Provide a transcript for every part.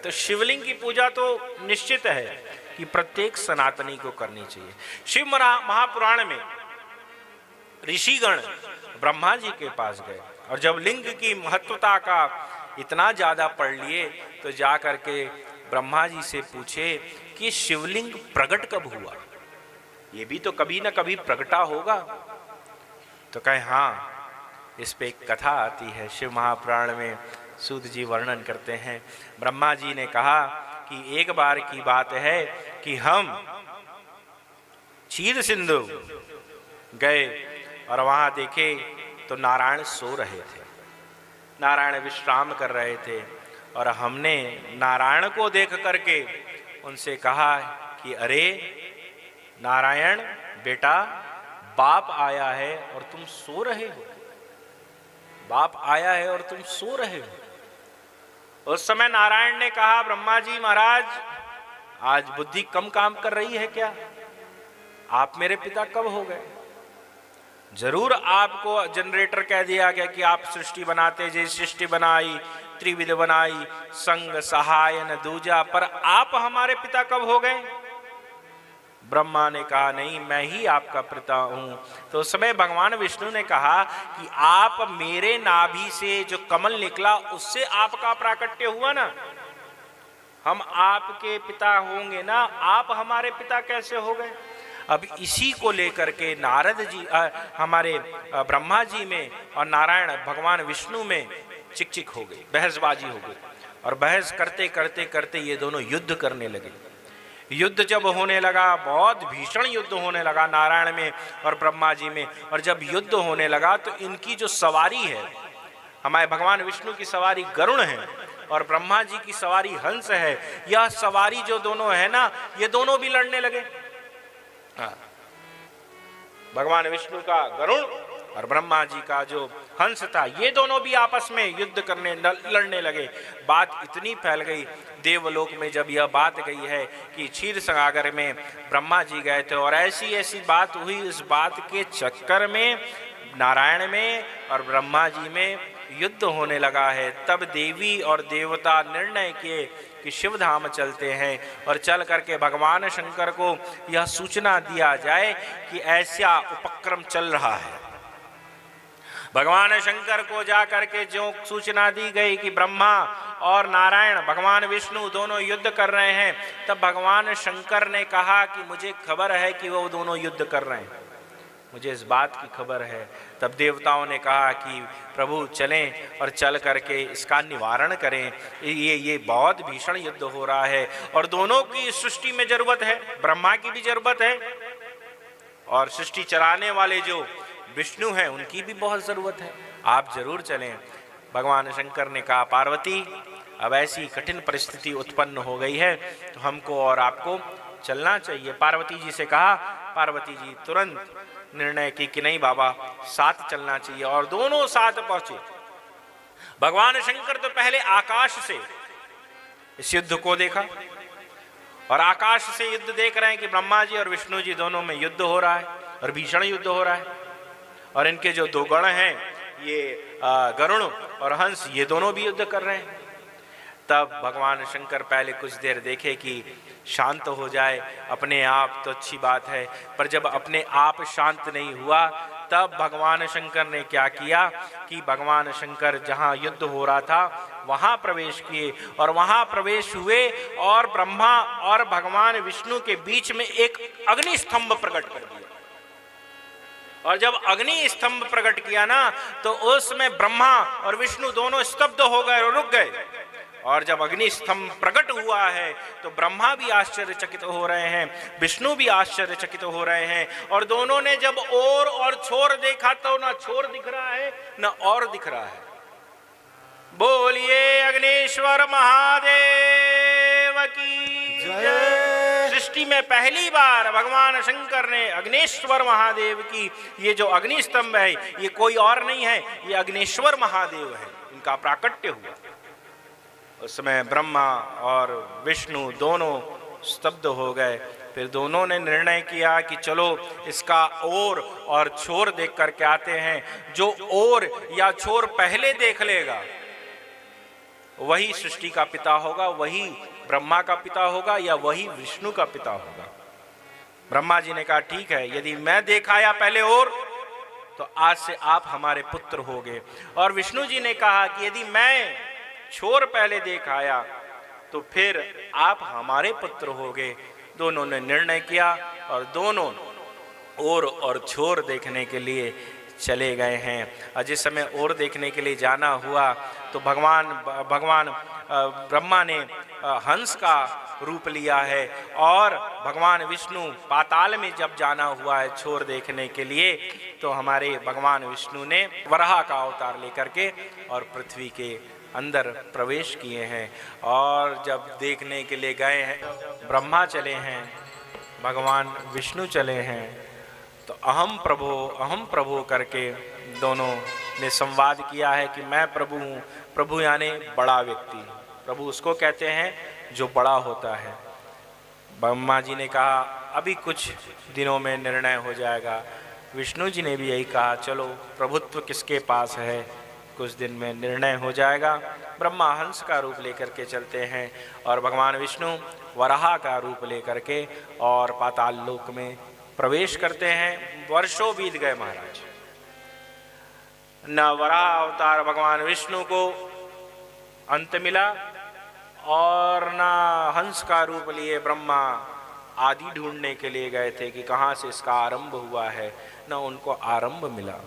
तो शिवलिंग की पूजा तो निश्चित है कि प्रत्येक सनातनी को करनी चाहिए। शिव महापुराण में ऋषिगण ब्रह्मा जी के पास गए और जब लिंग की महत्वता का इतना ज्यादा पढ़ लिए तो जा करके ब्रह्मा जी से पूछे कि शिवलिंग प्रकट कब हुआ, ये भी तो कभी ना कभी प्रकटा होगा। तो कहे हाँ, इस पे एक कथा आती है शिव महापुराण में, सूत जी वर्णन करते हैं। ब्रह्मा जी ने कहा कि एक बार की बात है कि हम क्षीर सिंधु गए और वहां देखे तो नारायण सो रहे थे, नारायण विश्राम कर रहे थे और हमने नारायण को देख करके उनसे कहा कि अरे नारायण बेटा, बाप आया है और तुम सो रहे हो, बाप आया है और तुम सो रहे हो। उस समय नारायण ने कहा ब्रह्मा जी महाराज, आज बुद्धि कम काम कर रही है क्या? आप मेरे पिता कब हो गए? जरूर आपको जनरेटर कह दिया गया कि आप सृष्टि बनाते, जैसे सृष्टि बनाई, त्रिविध बनाई, संग सहायन दूजा, पर आप हमारे पिता कब हो गए? ब्रह्मा ने कहा नहीं, मैं ही आपका पिता हूं। तो उस समय भगवान विष्णु ने कहा कि आप मेरे नाभि से जो कमल निकला उससे आपका प्राकट्य हुआ ना, हम आपके पिता होंगे ना, आप हमारे पिता कैसे हो गए? अब इसी को लेकर के नारद जी हमारे ब्रह्मा जी में और नारायण भगवान विष्णु में चिक हो गई, बहसबाजी हो गई और बहस करते करते करते ये दोनों युद्ध करने लगे। युद्ध जब होने लगा, बहुत भीषण युद्ध होने लगा नारायण में और ब्रह्मा जी में, और जब युद्ध होने लगा तो इनकी जो सवारी है, हमारे भगवान विष्णु की सवारी गरुण है और ब्रह्मा जी की सवारी हंस है, यह सवारी जो दोनों है ना, ये दोनों भी लड़ने लगे। भगवान विष्णु का गरुण और ब्रह्मा जी का जो हंस था, ये दोनों भी आपस में युद्ध करने लड़ने लगे। बात इतनी फैल गई देवलोक में, जब यह बात गई है कि क्षीर सागर में ब्रह्मा जी गए थे और ऐसी ऐसी बात हुई, इस बात के चक्कर में नारायण में और ब्रह्मा जी में युद्ध होने लगा है। तब देवी और देवता निर्णय किए कि शिव धाम चलते हैं और चल करके भगवान शंकर को यह सूचना दिया जाए कि ऐसा उपक्रम चल रहा है। भगवान शंकर को जा करके जो सूचना दी गई कि ब्रह्मा और नारायण भगवान विष्णु दोनों युद्ध कर रहे हैं, तब भगवान शंकर ने कहा कि मुझे खबर है कि वो दोनों युद्ध कर रहे हैं, मुझे इस बात की खबर है। तब देवताओं ने कहा कि प्रभु चलें और चल करके इसका निवारण करें, ये बहुत भीषण युद्ध हो रहा है और दोनों की सृष्टि में जरूरत है, ब्रह्मा की भी जरूरत है और सृष्टि चलाने वाले जो विष्णु हैं उनकी भी बहुत जरूरत है, आप जरूर चलें। भगवान शंकर ने कहा पार्वती, अब ऐसी कठिन परिस्थिति उत्पन्न हो गई है तो हमको और आपको चलना चाहिए। पार्वती जी से कहा, पार्वती जी तुरंत निर्णय की कि नहीं बाबा, साथ चलना चाहिए और दोनों साथ पहुंचे। भगवान शंकर तो पहले आकाश से इस युद्ध को देखा और आकाश से युद्ध देख रहे हैं कि ब्रह्मा जी और विष्णु जी दोनों में युद्ध हो रहा है और भीषण युद्ध हो रहा है और इनके जो दो गण हैं, ये गरुण और हंस, ये दोनों भी युद्ध कर रहे हैं। तब भगवान शंकर पहले कुछ देर देखे कि शांत हो जाए अपने आप तो अच्छी बात है, पर जब अपने आप शांत नहीं हुआ तब भगवान शंकर ने क्या किया कि भगवान शंकर जहाँ युद्ध हो रहा था वहाँ प्रवेश किए और वहाँ प्रवेश हुए और ब्रह्मा और भगवान विष्णु के बीच में एक अग्नि स्तंभ प्रकट कर दिया। और जब अग्नि स्तंभ प्रकट किया ना तो उसमें ब्रह्मा और विष्णु दोनों स्तब्ध हो गए और रुक गए। और जब अग्नि स्तंभ प्रकट हुआ है तो ब्रह्मा भी आश्चर्यचकित हो रहे हैं, विष्णु भी आश्चर्यचकित हो रहे हैं और दोनों ने जब ओर और छोर देखा तो ना छोर दिख रहा है ना और दिख रहा है। बोलिए अग्निश्वर महादेव की जय। सृष्टि में पहली बार भगवान शंकर ने अग्निश्वर महादेव की ये जो अग्नि स्तंभ है ये कोई और नहीं है, ये अग्निश्वर महादेव है, इनका प्राकट्य हुआ। उस समय ब्रह्मा और विष्णु दोनों स्तब्ध हो गए। फिर दोनों ने निर्णय किया कि चलो इसका ओर और छोर देख करके आते हैं, जो ओर या छोर पहले देख लेगा वही सृष्टि का पिता होगा, वही ब्रह्मा का पिता होगा या वही विष्णु का पिता होगा। ब्रह्मा जी ने कहा ठीक है, यदि मैं देखाया पहले और तो आज से आप हमारे पुत्र होगे। और विष्णु जी ने कहा कि यदि मैं छोर पहले देखाया तो फिर आप हमारे पुत्र होगे। दोनों ने निर्णय किया और दोनों ओर और छोर देखने के लिए चले गए हैं। और जिस समय और देखने के लिए जाना हुआ तो भगवान ब्रह्मा ने हंस का रूप लिया है और भगवान विष्णु पाताल में जब जाना हुआ है छोर देखने के लिए तो हमारे भगवान विष्णु ने वराह का अवतार लेकर के और पृथ्वी के अंदर प्रवेश किए हैं। और जब देखने के लिए गए हैं, ब्रह्मा चले हैं, भगवान विष्णु चले हैं, तो अहम प्रभु करके दोनों ने संवाद किया है कि मैं प्रभु हूँ। प्रभु यानी बड़ा व्यक्ति, प्रभु उसको कहते हैं जो बड़ा होता है। ब्रह्मा जी ने कहा अभी कुछ दिनों में निर्णय हो जाएगा। विष्णु जी ने भी यही कहा चलो प्रभुत्व किसके पास है, कुछ दिन में निर्णय हो जाएगा। ब्रह्मा हंस का रूप लेकर के चलते हैं और भगवान विष्णु वराह का रूप लेकर के और पाताल लोक में प्रवेश करते हैं। वर्षों बीत गए महाराज, न वराह अवतार भगवान विष्णु को अंत मिला और न हंस का रूप लिए ब्रह्मा आदि ढूंढने के लिए गए थे कि कहाँ से इसका आरंभ हुआ है, न उनको आरंभ मिला।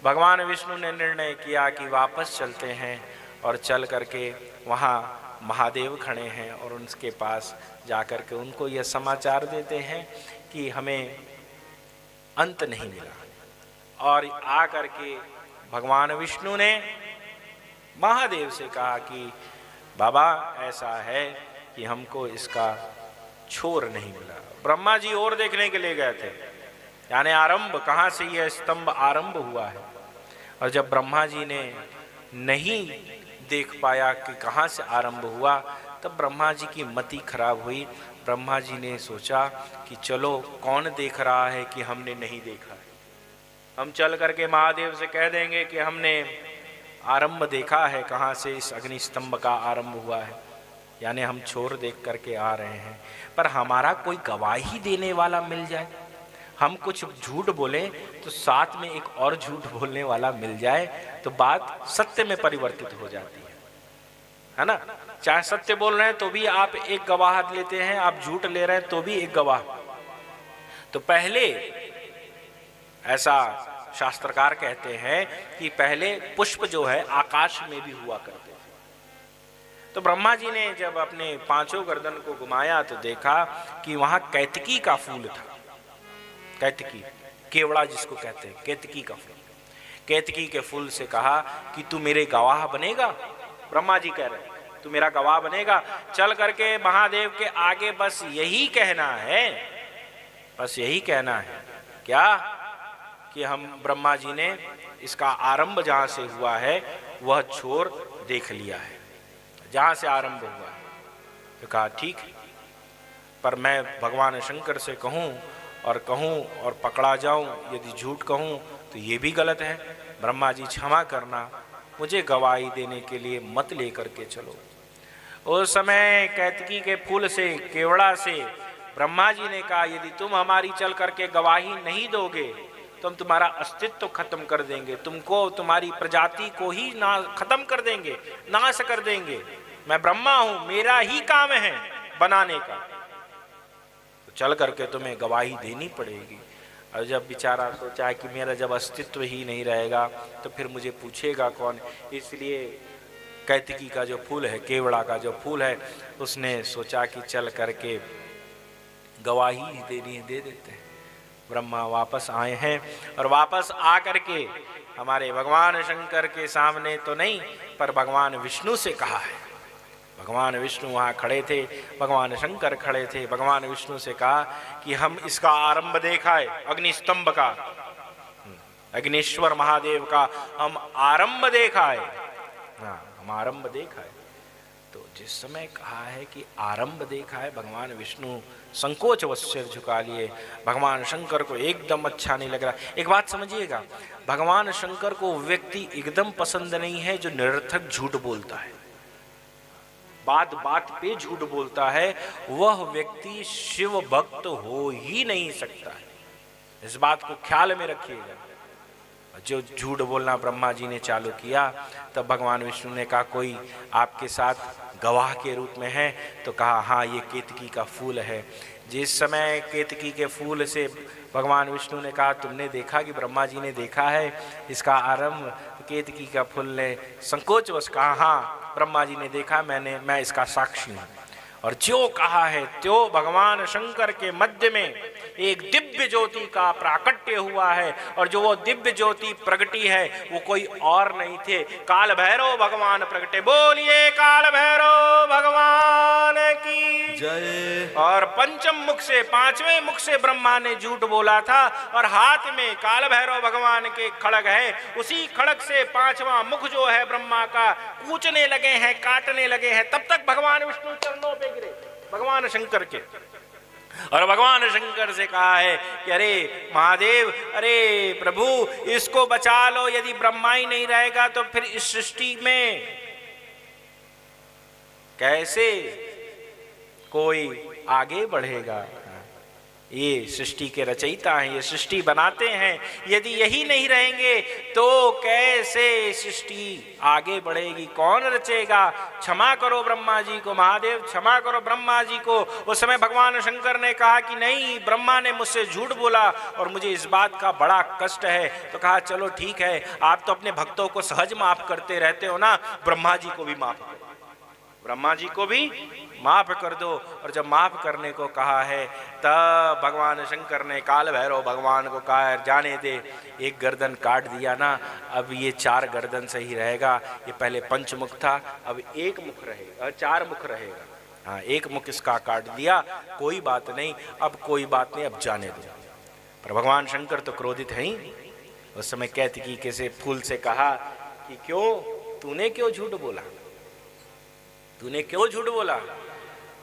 भगवान विष्णु ने निर्णय किया कि वापस चलते हैं और चल करके वहाँ महादेव खड़े हैं और उनके पास जाकर के उनको यह समाचार देते हैं कि हमें अंत नहीं मिला। और आ करके भगवान विष्णु ने महादेव से कहा कि बाबा ऐसा है कि हमको इसका छोर नहीं मिला। ब्रह्मा जी और देखने के लिए गए थे, यानी आरंभ कहाँ से यह स्तंभ आरंभ हुआ है। और जब ब्रह्मा जी ने नहीं देख पाया कि कहाँ से आरंभ हुआ तब ब्रह्मा जी की मति खराब हुई। ब्रह्मा जी ने सोचा कि चलो कौन देख रहा है कि हमने नहीं देखा है, हम चल करके महादेव से कह देंगे कि हमने आरंभ देखा है, कहाँ से इस अग्नि स्तंभ का आरंभ हुआ है, यानी हम छोर देख करके आ रहे हैं। पर हमारा कोई गवाही देने वाला मिल जाए, हम कुछ झूठ बोलें तो साथ में एक और झूठ बोलने वाला मिल जाए तो बात सत्य में परिवर्तित हो जाती है ना। चाहे सत्य बोल रहे हैं तो भी आप एक गवाह लेते हैं, आप झूठ ले रहे हैं तो भी एक गवाह। तो पहले ऐसा शास्त्रकार कहते हैं कि पहले पुष्प जो है आकाश में भी हुआ करते थे। तो ब्रह्मा जी ने जब अपने पांचों गर्दन को घुमाया तो देखा कि वहां कैतकी का फूल था। कैतकी, केवड़ा जिसको कहते हैं, कैतकी का फूल। कैतकी के फूल से कहा कि तू मेरे गवाह बनेगा। ब्रह्मा जी कह रहे तू मेरा गवाह बनेगा। चल करके महादेव के आगे बस यही कहना है, बस यही कहना है क्या कि हम ब्रह्मा जी ने इसका आरंभ जहां से हुआ है वह छोर देख लिया है, जहां से आरंभ हुआ है। तो कहा ठीक, पर मैं भगवान शंकर से कहूं और पकड़ा जाऊं, यदि झूठ कहूं तो ये भी गलत है। ब्रह्मा जी क्षमा करना, मुझे गवाही देने के लिए मत लेकर के चलो। उस समय कैतकी के फूल से, केवड़ा से ब्रह्मा जी ने कहा यदि तुम हमारी चल करके गवाही नहीं दोगे तो हम तुम्हारा अस्तित्व खत्म कर देंगे, तुमको, तुम्हारी प्रजाति को ही ना खत्म कर देंगे, नाश कर देंगे। मैं ब्रह्मा हूं, मेरा ही काम है बनाने का, तो चल करके तुम्हें गवाही देनी पड़ेगी। और जब बेचारा सोचा है कि मेरा जब अस्तित्व ही नहीं रहेगा तो फिर मुझे पूछेगा कौन, इसलिए कैतकी का जो फूल है, केवड़ा का जो फूल है, उसने सोचा कि चल करके गवाही देनी है, दे देते हैं। ब्रह्मा वापस आए हैं और वापस आ करके हमारे भगवान शंकर के सामने तो नहीं पर भगवान विष्णु से कहा है। भगवान विष्णु वहाँ खड़े थे, भगवान शंकर खड़े थे। भगवान विष्णु से कहा कि हम इसका आरंभ देखा है, अग्नि स्तंभ का, अग्निश्वर महादेव का हम आरंभ देखा है। हाँ, हम आरंभ देखा है। तो जिस समय कहा है कि आरंभ देखा है, भगवान विष्णु संकोच वश सिर झुका लिए। भगवान शंकर को एकदम अच्छा नहीं लग रहा। एक बात समझिएगा, भगवान शंकर को व्यक्ति एकदम पसंद नहीं है जो निरर्थक झूठ बोलता है। बात बात पे झूठ बोलता है, वह व्यक्ति शिव भक्त हो ही नहीं सकता है। इस बात को ख्याल में रखिएगा। जो झूठ बोलना ब्रह्मा जी ने चालू किया, तब भगवान विष्णु ने कहा कोई आपके साथ गवाह के रूप में है? तो कहा हाँ, ये केतकी का फूल है। जिस समय केतकी के फूल से भगवान विष्णु ने कहा तुमने देखा कि ब्रह्मा जी ने देखा है इसका आरंभ? केतकी का फूल ने संकोचवश कहा हाँ, ब्रह्मा जी ने देखा, मैं इसका साक्षी हूँ। और जो कहा है त्यो भगवान शंकर के मध्य में एक दिव्य ज्योति का प्राकट्य हुआ है, और जो वो दिव्य ज्योति प्रगटी है वो कोई और नहीं थे, काल भैरव भगवान प्रगटे। बोलिए काल भैरव भगवान की जय। और पंचम मुख से, पांचवें मुख से ब्रह्मा ने झूठ बोला था, और हाथ में काल भैरव भगवान के खड़ग है, उसी खड़ग से पांचवा मुख जो है ब्रह्मा का कूचने लगे हैं, काटने लगे हैं। तब तक भगवान विष्णु चरणों पे गिरे, भगवान शंकर के, और भगवान शंकर से कहा है कि अरे महादेव, अरे प्रभु, इसको बचा लो, यदि ब्रह्मा ही नहीं रहेगा तो फिर इस सृष्टि में कैसे कोई आगे बढ़ेगा? ये सृष्टि के रचयिता हैं, ये सृष्टि बनाते हैं, यदि यही नहीं रहेंगे तो कैसे सृष्टि आगे बढ़ेगी? कौन रचेगा? क्षमा करो ब्रह्मा जी को, महादेव क्षमा करो ब्रह्मा जी को। उस समय भगवान शंकर ने कहा कि नहीं, ब्रह्मा ने मुझसे झूठ बोला और मुझे इस बात का बड़ा कष्ट है। तो कहा चलो ठीक है, आप तो अपने भक्तों को सहज माफ करते रहते हो ना, ब्रह्मा जी को भी माफ करो, ब्रह्मा जी को भी माफ कर दो। और जब माफ करने को कहा है तब भगवान शंकर ने काल भैरव भगवान को कहा जाने दे, एक गर्दन काट दिया ना, अब ये 4 गर्दन सही रहेगा। ये पहले पंचमुख था, अब एक मुख रहेगा, 4 मुख रहेगा। हाँ, एक मुख इसका काट दिया, कोई बात नहीं, अब कोई बात नहीं, अब जाने दो। पर भगवान शंकर तो क्रोधित है ही। उस समय केतकी के से फूल से कहा कि क्यों, तूने क्यों झूठ बोला, तूने क्यों झूठ बोला?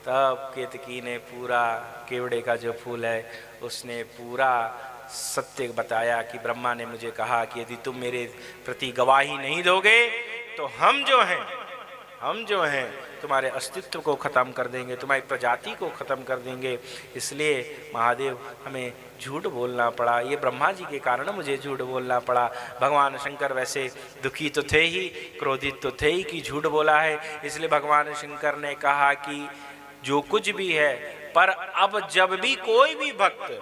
तब केतकी ने पूरा, केवड़े का जो फूल है उसने पूरा सत्य बताया कि ब्रह्मा ने मुझे कहा कि यदि तुम मेरे प्रति गवाही नहीं दोगे तो हम जो हैं तुम्हारे अस्तित्व को खत्म कर देंगे, तुम्हारी प्रजाति को खत्म कर देंगे। इसलिए महादेव हमें झूठ बोलना पड़ा, ये ब्रह्मा जी के कारण मुझे झूठ बोलना पड़ा। भगवान शंकर वैसे दुखी तो थे ही, क्रोधित तो थे ही कि झूठ बोला है। इसलिए भगवान शंकर ने कहा कि जो कुछ भी है, पर अब जब भी कोई भी भक्त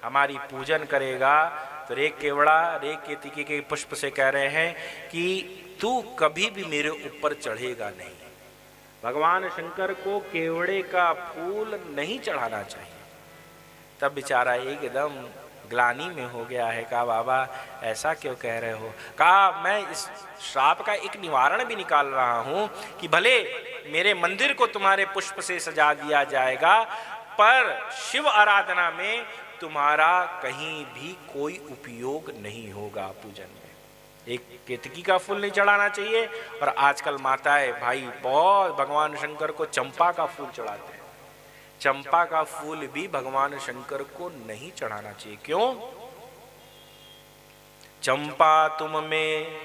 हमारी पूजन करेगा तो रे केवड़ा, रे केतकी के पुष्प से कह रहे हैं कि तू कभी भी मेरे ऊपर चढ़ेगा नहीं। भगवान शंकर को केवड़े का फूल नहीं चढ़ाना चाहिए। तब बेचारा एकदम ग्लानि में हो गया है, कहा बाबा ऐसा क्यों कह रहे हो? कहा मैं इस श्राप का एक निवारण भी निकाल रहा हूं कि भले मेरे मंदिर को तुम्हारे पुष्प से सजा दिया जाएगा, पर शिव आराधना में तुम्हारा कहीं भी कोई उपयोग नहीं होगा पूजन में। एक केतकी का फूल नहीं चढ़ाना चाहिए। और आजकल माताएं भाई बहुत भगवान शंकर को चंपा का फूल चढ़ाते हैं। चंपा का फूल भी भगवान शंकर को नहीं चढ़ाना चाहिए। क्यों? चंपा तुम में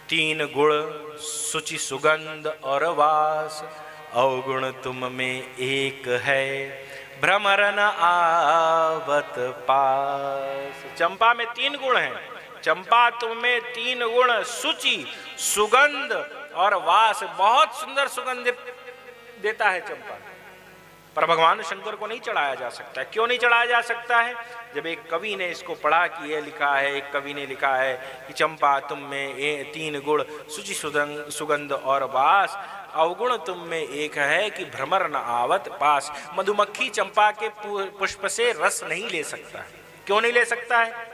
3 गुण, सुचि सुगंध और वास, अवगुण तुम में एक है, भ्रमर न आवत पास। चंपा में 3 गुण हैं। चंपा तुम में 3 गुण, सुचि, सुगंध और वास। बहुत सुंदर सुगंध देता है चंपा, पर भगवान शंकर को नहीं चढ़ाया जा सकता है। क्यों नहीं चढ़ाया जा सकता है? जब एक कवि ने इसको पढ़ा कि ये लिखा है, एक कवि ने लिखा है कि चंपा तुम में 3 गुण, सुचि सुगंध और वास, अवगुण तुम में एक है कि भ्रमर न आवत पास। मधुमक्खी चंपा के पुष्प से रस नहीं ले सकता है। क्यों नहीं ले सकता है?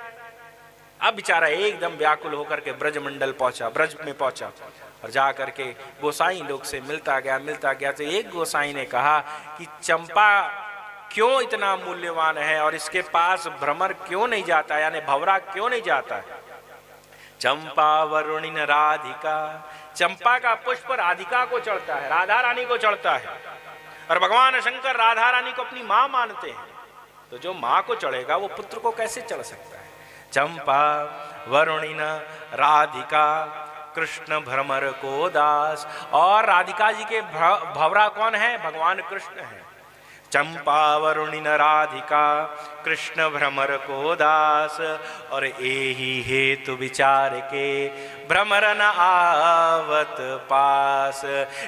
अब बेचारा एकदम व्याकुल होकर के ब्रज मंडल पहुंचा, ब्रज में पहुंचा और जा करके गोसाई लोग से मिलता गया तो एक गोसाई ने कहा कि चंपा क्यों इतना मूल्यवान है और इसके पास भ्रमर क्यों नहीं जाता है, यानी भंवरा क्यों नहीं जाता है? चंपा वरुणिन राधिका, चंपा का पुष्प राधिका को चढ़ता है, राधा रानी को चढ़ता है। और भगवान शंकर राधा रानी को अपनी मां मानते हैं, तो जो मां को चढ़ेगा वो पुत्र को कैसे चढ़ सकता है? चंपा वरुणिन राधिका कृष्ण भ्रमर को दास। और राधिका जी के भंवरा कौन है? भगवान कृष्ण है। चंपा वरुणि न राधिका कृष्ण भ्रमर को दास। और एही हेतु विचार के भ्रमर न आवत पास।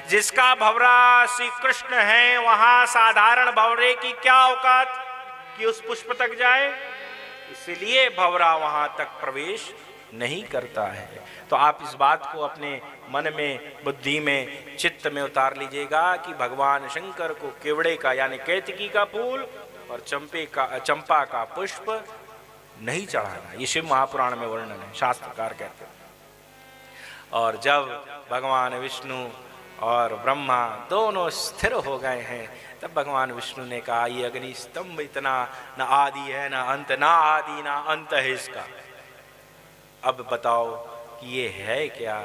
जिसका भंवरा श्री कृष्ण है वहां साधारण भंवरे की क्या औकात कि उस पुष्प तक जाए, इसलिए भंवरा वहां तक प्रवेश नहीं करता है। तो आप इस बात को अपने मन में, बुद्धि में, चित्त में उतार लीजिएगा कि भगवान शंकर को केवड़े का यानी केतकी का फूल और चंपा का पुष्प नहीं चढ़ाना। ये शिव महापुराण में वर्णन है, शास्त्रकार कहते हैं। और जब भगवान विष्णु और ब्रह्मा दोनों स्थिर हो गए हैं, तब भगवान विष्णु ने कहा ये अग्नि स्तंभ इतना न आदि है ना अंत, ना आदि ना अंत है इसका, अब बताओ कि ये है क्या।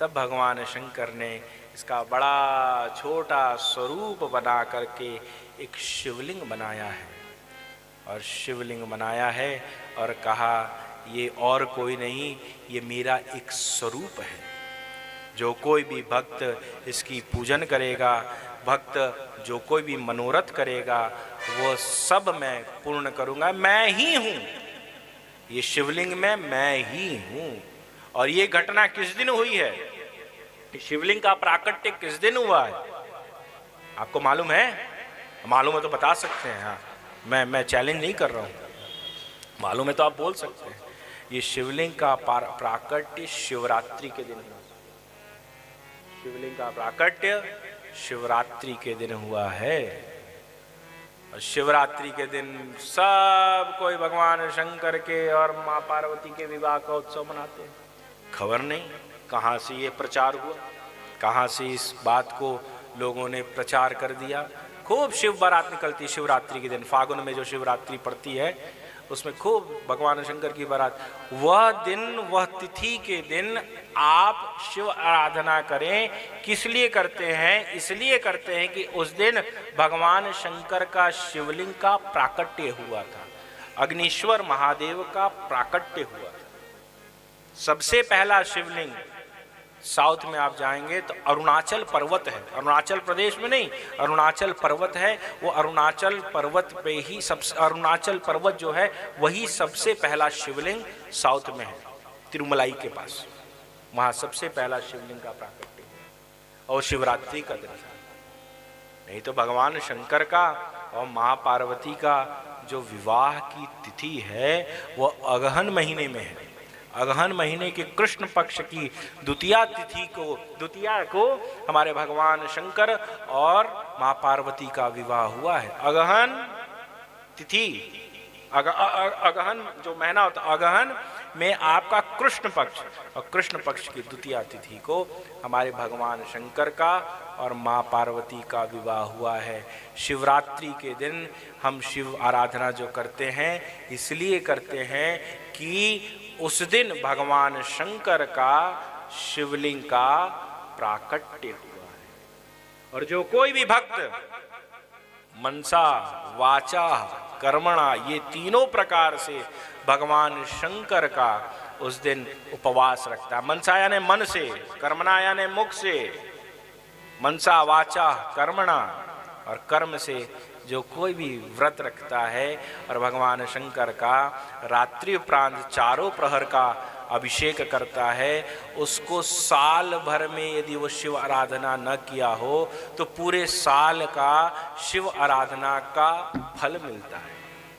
तब भगवान शंकर ने इसका बड़ा छोटा स्वरूप बना करके एक शिवलिंग बनाया है। और शिवलिंग बनाया है और कहा ये और कोई नहीं, ये मेरा एक स्वरूप है। जो कोई भी भक्त इसकी पूजन करेगा, भक्त जो कोई भी मनोरथ करेगा, वो सब मैं पूर्ण करूँगा। मैं ही हूँ, ये शिवलिंग में मैं ही हूं। और ये घटना किस दिन हुई है? शिवलिंग का प्राकट्य किस दिन हुआ है? आपको मालूम है? मालूम है तो बता सकते हैं। हाँ, मैं चैलेंज नहीं कर रहा हूं, मालूम है तो आप बोल सकते हैं। ये शिवलिंग का प्राकट्य शिवरात्रि के दिन हुआ। शिवलिंग का प्राकट्य शिवरात्रि के दिन हुआ है। और शिवरात्रि के दिन सब कोई भगवान शंकर के और माँ पार्वती के विवाह का उत्सव मनाते हैं। खबर नहीं कहाँ से ये प्रचार हुआ, कहाँ से इस बात को लोगों ने प्रचार कर दिया। खूब शिव बारात निकलती शिवरात्रि के दिन, फागुन में जो शिवरात्रि पड़ती है उसमें खूब भगवान शंकर की बारात। वह दिन, वह तिथि के दिन आप शिव आराधना करें। किस लिए करते हैं? इसलिए करते हैं कि उस दिन भगवान शंकर का शिवलिंग का प्राकट्य हुआ था, अग्निश्वर महादेव का प्राकट्य हुआ था। सबसे पहला शिवलिंग साउथ में आप जाएंगे तो अरुणाचल पर्वत है, अरुणाचल प्रदेश में नहीं, अरुणाचल पर्वत है। वो अरुणाचल पर्वत पे ही अरुणाचल पर्वत जो है वही सबसे पहला शिवलिंग साउथ में है, तिरुमलाई के पास। वहाँ सबसे पहला शिवलिंग का प्राकट्य है और शिवरात्रि का दिन। नहीं तो भगवान शंकर का और माँ पार्वती का जो विवाह की तिथि है वो अगहन महीने में है। अगहन महीने के कृष्ण पक्ष की द्वितीया तिथि को हमारे भगवान शंकर और माँ पार्वती का विवाह हुआ है। अगहन तिथि, अगहन जो महीना होता है, अगहन में आपका कृष्ण पक्ष, और कृष्ण पक्ष की द्वितीया तिथि को हमारे भगवान शंकर का और माँ पार्वती का विवाह हुआ है। शिवरात्रि के दिन हम शिव आराधना जो करते हैं इसलिए करते हैं कि उस दिन भगवान शंकर का शिवलिंग का प्राकट्य हुआ है। और जो कोई भी भक्त मनसा वाचा कर्मणा ये तीनों प्रकार से भगवान शंकर का उस दिन उपवास रखता है। मनसा यानी मन से, कर्मणा यानी मुख से, मनसा वाचा कर्मणा, और कर्म से जो कोई भी व्रत रखता है और भगवान शंकर का रात्रि उपरांत चारों प्रहर का अभिषेक करता है, उसको साल भर में यदि वो शिव आराधना न किया हो तो पूरे साल का शिव आराधना का फल मिलता है।